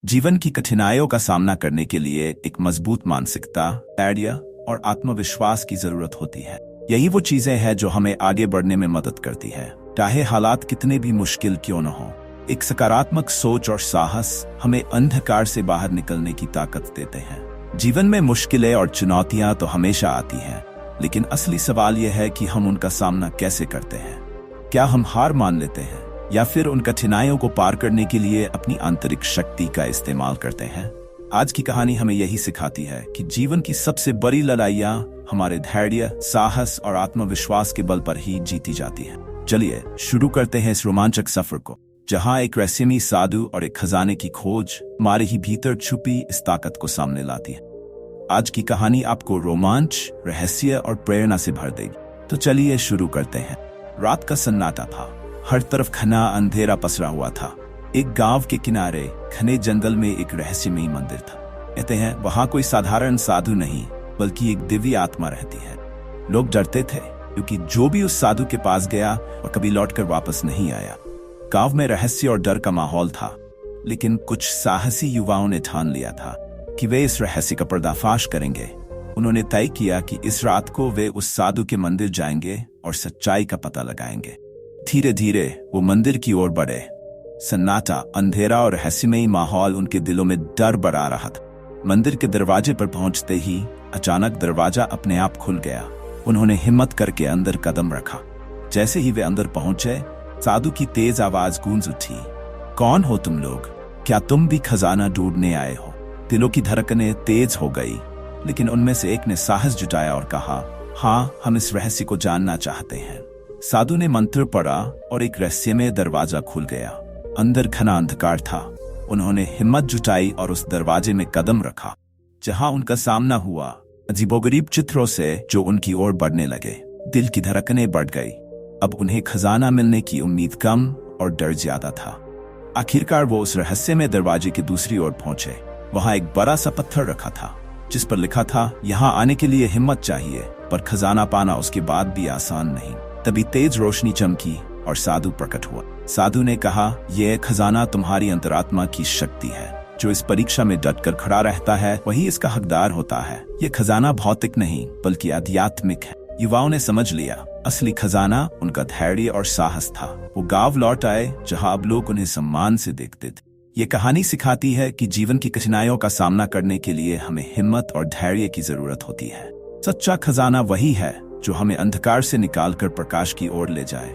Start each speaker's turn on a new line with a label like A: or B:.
A: जीवन की कठिनाइयों का सामना करने के लिए एक मजबूत मानसिकता, धैर्य और आत्मविश्वास की जरूरत होती है। यही वो चीजें हैं जो हमें आगे बढ़ने में मदद करती है, चाहे हालात कितने भी मुश्किल क्यों न हो। एक सकारात्मक सोच और साहस हमें अंधकार से बाहर निकलने की ताकत देते हैं। जीवन में मुश्किलें और चुनौतियां तो हमेशा आती हैं, लेकिन असली सवाल यह है कि हम उनका सामना कैसे करते हैं। क्या हम हार मान लेते हैं या फिर उन कठिनाइयों को पार करने के लिए अपनी आंतरिक शक्ति का इस्तेमाल करते हैं? आज की कहानी हमें यही सिखाती है कि जीवन की सबसे बड़ी लड़ाइयाँ हमारे धैर्य, साहस और आत्मविश्वास के बल पर ही जीती जाती हैं। चलिए शुरू करते हैं इस रोमांचक सफर को, जहाँ एक रहस्यमयी साधु और एक खजाने की खोज हमारे ही भीतर छुपी इस ताकत को सामने लाती है। आज की कहानी आपको रोमांच, रहस्य और प्रेरणा से भर देगी। तो चलिए शुरू करते हैं। रात का सन्नाटा था, हर तरफ घना अंधेरा पसरा हुआ था। एक गांव के किनारे घने जंगल में एक रहस्यमयी मंदिर था। कहते हैं वहां कोई साधारण साधु नहीं, बल्कि एक दिव्य आत्मा रहती है। लोग डरते थे क्योंकि जो भी उस साधु के पास गया और कभी लौटकर वापस नहीं आया। गांव में रहस्य और डर का माहौल था, लेकिन कुछ साहसी युवाओं ने ठान लिया था कि वे इस रहस्य का पर्दाफाश करेंगे। उन्होंने तय किया कि इस रात को वे उस साधु के मंदिर जाएंगे और सच्चाई का पता लगाएंगे। धीरे धीरे वो मंदिर की ओर बढ़े। सन्नाटा, अंधेरा और रहस्यमयी माहौल उनके दिलों में डर बढ़ा रहा था। मंदिर के दरवाजे पर पहुंचते ही अचानक दरवाजा अपने आप खुल गया। उन्होंने हिम्मत करके अंदर कदम रखा। जैसे ही वे अंदर पहुंचे, साधु की तेज आवाज गूंज उठी। कौन हो तुम लोग? क्या तुम भी खजाना ढूंढने आए हो? दिलों की धड़कनें तेज हो गई, लेकिन उनमें से एक ने साहस जुटाया और कहा, हाँ, हम इस रहस्य को जानना चाहते हैं। साधु ने मंत्र पढ़ा और एक रहस्यमय दरवाजा खुल गया। अंदर घना अंधकार था। उन्होंने हिम्मत जुटाई और उस दरवाजे में कदम रखा। जहां उनका सामना हुआ अजीबोगरीब चित्रों से जो उनकी ओर बढ़ने लगे। दिल की धड़कनें बढ़ गई। अब उन्हें खजाना मिलने की उम्मीद कम और डर ज्यादा था। आखिरकार वो उस रहस्यमय दरवाजे की दूसरी ओर पहुंचे। वहां एक बड़ा सा पत्थर रखा था, जिस पर लिखा था, यहाँ आने के लिए हिम्मत चाहिए, पर खजाना पाना उसके बाद भी आसान नहीं। तभी तेज रोशनी चमकी और साधु प्रकट हुआ। साधु ने कहा, यह खजाना तुम्हारी अंतरात्मा की शक्ति है। जो इस परीक्षा में डटकर खड़ा रहता है वही इसका हकदार होता है। ये खजाना भौतिक नहीं बल्कि आध्यात्मिक है। युवाओं ने समझ लिया, असली खजाना उनका धैर्य और साहस था। वो गांव लौट आए जहां अब लोग उन्हें सम्मान से देखते थे। ये कहानी सिखाती है कि जीवन की कठिनाइयों का सामना करने के लिए हमें हिम्मत और धैर्य की जरूरत होती है। सच्चा खजाना वही है जो हमें अंधकार से निकालकर प्रकाश की ओर ले जाए।